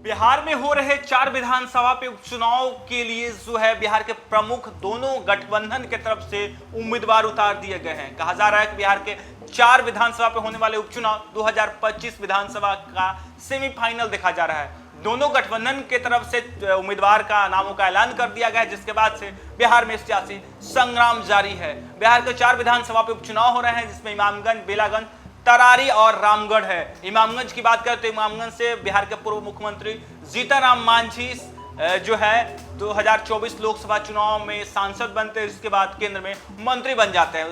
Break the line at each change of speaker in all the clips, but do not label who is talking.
बिहार में हो रहे 4 विधानसभा पे उपचुनाव के लिए जो है बिहार के प्रमुख दोनों गठबंधन के तरफ से उम्मीदवार उतार दिए गए हैं। कहा जा रहा है कि बिहार के 4 विधानसभा पे होने वाले उपचुनाव 2025 विधानसभा का सेमीफाइनल देखा जा रहा है। दोनों गठबंधन के तरफ से उम्मीदवार का नामों का ऐलान कर दिया गया है, जिसके बाद से बिहार में सियासी संग्राम जारी है। बिहार के 4 विधानसभा पे उपचुनाव हो रहे हैं, जिसमें इमामगंज, बेलागंज, तरारी और रामगढ़ है। इमामगंज की बात करें तो इमामगंज से बिहार के पूर्व मुख्यमंत्री जीतनराम मांझी जो है 2024 लोकसभा चुनाव में सांसद बनते हैं, इसके बाद केंद्र में मंत्री बन जाते हैं।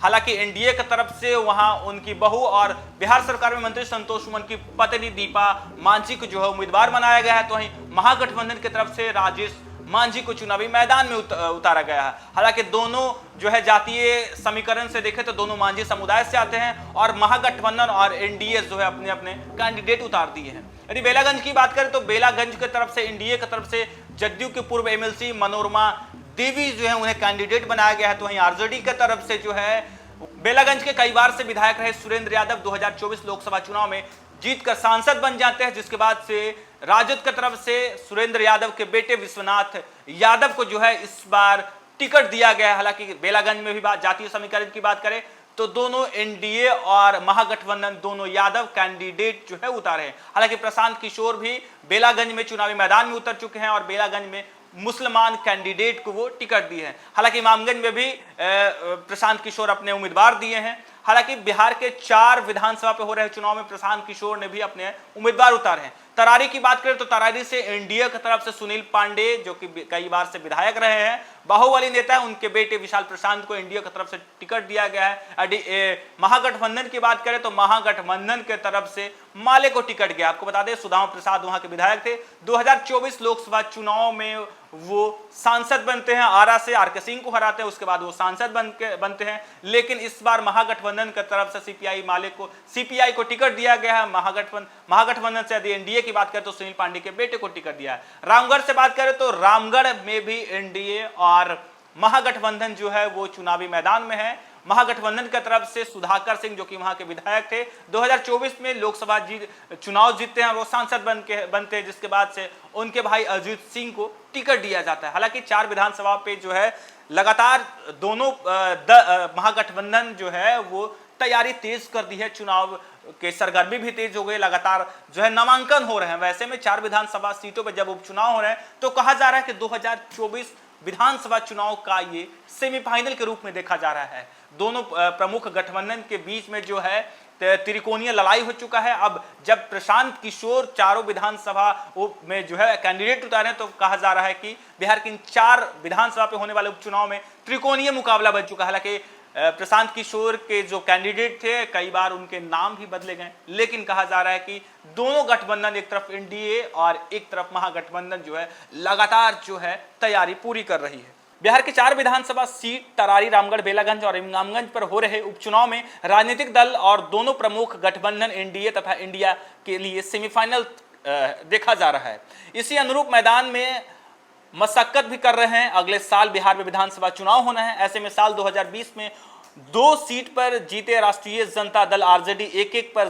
हालांकि एनडीए की तरफ से वहां उनकी बहू और बिहार सरकार में मंत्री संतोष सुमन की पत्नी दीपा मांझी को जो है उम्मीदवार बनाया गया है, तो वहीं महागठबंधन की तरफ से राजेश मांझी को चुनावी मैदान में उतारा गया है। हालांकि दोनों जो है जातीय समीकरण से देखें तो दोनों मांझी समुदाय से आते हैं और महागठबंधन और एनडीए जो है अपने अपने कैंडिडेट उतार दिए हैं। यदि बेलागंज की बात करें तो बेलागंज की तरफ से एनडीए की तरफ से जदयू के पूर्व एमएलसी मनोरमा देवी जो है उन्हें कैंडिडेट बनाया गया है, तो वहीं आरजेडी की तरफ से जो है बेलागंज के कई बार से विधायक रहे सुरेंद्र यादव 2024 लोकसभा चुनाव में जीतकर सांसद बन जाते हैं, जिसके बाद से राजद की तरफ से सुरेंद्र यादव के बेटे विश्वनाथ यादव को जो है इस बार टिकट दिया गया है। हालांकि बेलागंज में भी जातीय समीकरण की बात करें तो दोनों एनडीए और महागठबंधन दोनों यादव कैंडिडेट जो है उतारे हैं। हालांकि प्रशांत किशोर भी बेलागंज में चुनावी मैदान में उतर चुके हैं और बेलागंज में मुसलमान कैंडिडेट को वो टिकट दिए हैं। हालांकि इमामगंज में भी प्रशांत किशोर अपने उम्मीदवार दिए हैं। हालांकि बिहार के 4 विधानसभा पे हो रहे चुनाव में प्रशांत किशोर ने भी अपने उम्मीदवार उतारे हैं। तरारी की बात करें तो तरारी से एनडीए की तरफ से सुनील पांडे जो कि कई बार से विधायक रहे हैं, बाहुबली नेता है, उनके बेटे विशाल प्रशांत को एनडीए की तरफ से टिकट दिया गया है। महागठबंधन की बात करें तो महागठबंधन के तरफ से माले को टिकट गया। आपको बता दें सुदामा प्रसाद वहां के विधायक थे, 2024 लोकसभा चुनाव में वो सांसद बनते हैं, आरा से आर के सिंह को हराते हैं, उसके बाद वो सांसद बनते हैं। लेकिन इस बार महागठबंधन की तरफ से सीपीआई को टिकट दिया गया है। महागठबंधन से यदि एनडीए की बात करें तो सुनील पांडे के बेटे को टिकट दिया है। रामगढ़ से बात करें तो रामगढ़ में भी एनडीए और महागठबंधन जो है वो चुनावी मैदान में है। महागठबंधन की तरफ से सुधाकर सिंह जो कि वहां के विधायक थे, 2024 में लोकसभा चुनाव जीतते हैं और वो सांसद बनते हैं, जिसके बाद से उनके भाई अजीत सिंह को टिकट दिया जाता है। हालांकि 4 विधानसभा पे जो है लगातार दोनों महागठबंधन जो है वो तैयारी तेज कर दी है, चुनाव के सरगर्मी भी तेज हो गए, लगातार जो है नामांकन हो रहे हैं। वैसे में 4 विधानसभा सीटों पर जब उपचुनाव हो रहे हैं तो कहा जा रहा है कि 2024 विधानसभा चुनाव का ये सेमीफाइनल के रूप में देखा जा रहा है। दोनों प्रमुख गठबंधन के बीच में जो है त्रिकोणीय लड़ाई हो चुका है। अब जब प्रशांत किशोर चारों विधानसभा में जो है कैंडिडेट उतारे तो कहा जा रहा है कि बिहार के इन 4 विधानसभा पे होने वाले उपचुनाव में त्रिकोणीय मुकाबला बन चुका है। हालांकि प्रशांत किशोर के जो कैंडिडेट थे कई बार उनके नाम भी बदले गए, लेकिन कहा जा रहा है कि दोनों गठबंधन, एक तरफ एनडीए और एक तरफ महागठबंधन जो है लगातार जो है तैयारी पूरी कर रही है। बिहार के 4 विधानसभा सीट तरारी, रामगढ़, बेलागंज और इमामगंज पर हो रहे उपचुनाव में राजनीतिक दल और दोनों प्रमुख गठबंधन एनडीए तथा इंडिया के लिए सेमीफाइनल देखा जा रहा है। इसी अनुरूप मैदान में मशक्कत भी कर रहे हैं। अगले साल बिहार में विधानसभा चुनाव होना है। ऐसे में साल 2020 में 2 सीट पर जीते राष्ट्रीय जनता दल आरजेडी एक पर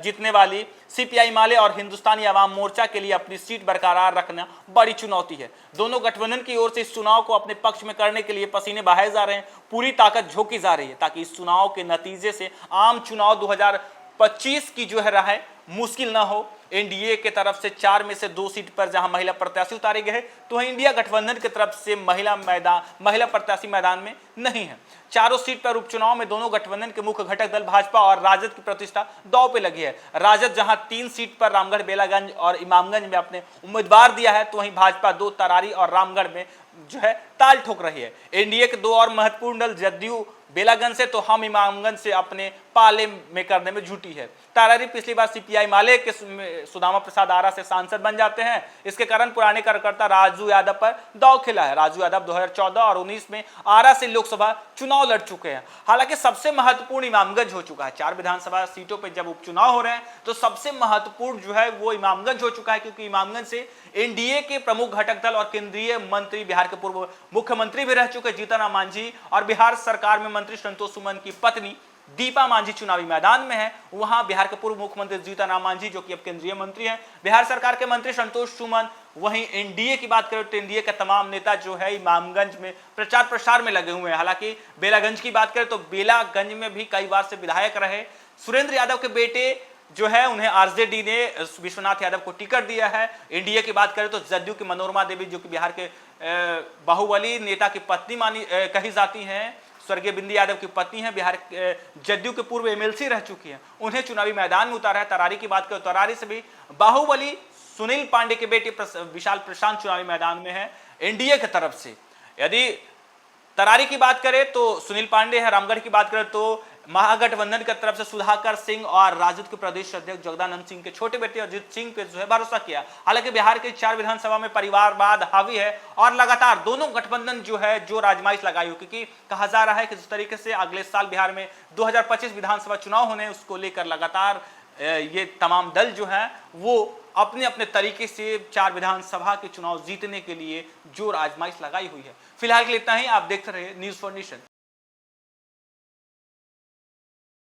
जीतने वाली सीपीआई माले और हिंदुस्तानी अवाम मोर्चा के लिए अपनी सीट बरकरार रखना बड़ी चुनौती है। दोनों गठबंधन की ओर से इस चुनाव को अपने पक्ष में करने के लिए पसीने बहाए जा रहे हैं, पूरी ताकत झोंकी जा रही है ताकि इस चुनाव के नतीजे से आम चुनाव 2025 की जो है राह मुश्किल ना हो। एनडीए के तरफ से 4 में से 2 सीट पर जहां महिला प्रत्याशी उतारे गए हैं तो वहीं इंडिया गठबंधन की तरफ से महिला प्रत्याशी मैदान में नहीं है। चारों सीट पर उपचुनाव में दोनों गठबंधन के मुख्य घटक दल भाजपा और राजद की प्रतिष्ठा दांव पे लगी है। राजद जहां 3 सीट पर रामगढ़, बेलागंज और इमामगंज में अपने उम्मीदवार दिया है, तो वहीं भाजपा 2 तरारी और रामगढ़ में जो है ताल ठोक रही है। एनडीए के 2 और महत्वपूर्ण दल जदयू बेलागंज से तो हम इमामगंज से अपने पाले में करने में जुटी है। तरारी पिछली बार सीपीआई माले के सुदामा प्रसाद आरा से सांसद बन जाते हैं, इसके कारण पुराने कार्यकर्ता राजू यादव पर दांव खेला है। राजू यादव 2014 और 19 में आरा से लोकसभा चुनाव लड़ चुके हैं। हालांकि सबसे महत्वपूर्ण इमामगंज हो चुका है। 4 विधानसभा सीटों पर जब उपचुनाव हो रहे हैं तो सबसे महत्वपूर्ण जो है वो इमामगंज हो चुका है, क्योंकि इमामगंज से एनडीए के प्रमुख घटक दल और केंद्रीय मंत्री, बिहार के पूर्व मुख्यमंत्री भी रह चुके जीतनराम मांझी और बिहार सरकार में मंत्री संतोष सुमन की पत्नी दीपा मांझी चुनावी मैदान में है। वहां बिहार के पूर्व मुख्यमंत्री जीतन मांझी जो कि अब केंद्रीय मंत्री हैं, बिहार सरकार के मंत्री संतोष सुमन, वहीं एनडीए की बात करें तो एनडीए के तमाम नेता जो है इमामगंज में प्रचार प्रसार में लगे हुए हैं। हालांकि बेलागंज की बात करें तो बेलागंज में भी कई बार से विधायक रहे सुरेंद्र यादव के बेटे जो है, उन्हें आरजेडी ने विश्वनाथ यादव को टिकट दिया है। एनडीए की बात करें तो जदयू की मनोरमा देवी जो कि बिहार के बाहुबली नेता की पत्नी मानी कही जाती हैं, स्वर्गीय बिंदी यादव की पत्नी है, बिहार जदयू के पूर्व एमएलसी रह चुकी है, उन्हें चुनावी मैदान में उतारा है। तरारी की बात करें तो तरारी से भी बाहुबली सुनील पांडे के बेटे विशाल प्रशांत चुनावी मैदान में है एनडीए की तरफ से। यदि तरारी की बात करें तो सुनील पांडे है, रामगढ़ की बात करें तो महागठबंधन की तरफ से सुधाकर सिंह और राजद के प्रदेश अध्यक्ष जगदानंद सिंह के छोटे बेटे अजीत सिंह पे जो है भरोसा किया। हालांकि बिहार के 4 विधानसभा में परिवारवाद हावी है और लगातार दोनों गठबंधन जो है जो आजमाइश लगाई हो, क्योंकि कहा जा रहा है कि जिस तरीके से अगले साल बिहार में 2025 विधानसभा चुनाव होने, उसको लेकर लगातार ये तमाम दल जो है वो अपने अपने तरीके से 4 विधानसभा के चुनाव जीतने के लिए जोर आजमाइश लगाई हुई है। फिलहाल के लिए इतना ही। आप देखते रहिए न्यूज़ फॉर नेशन।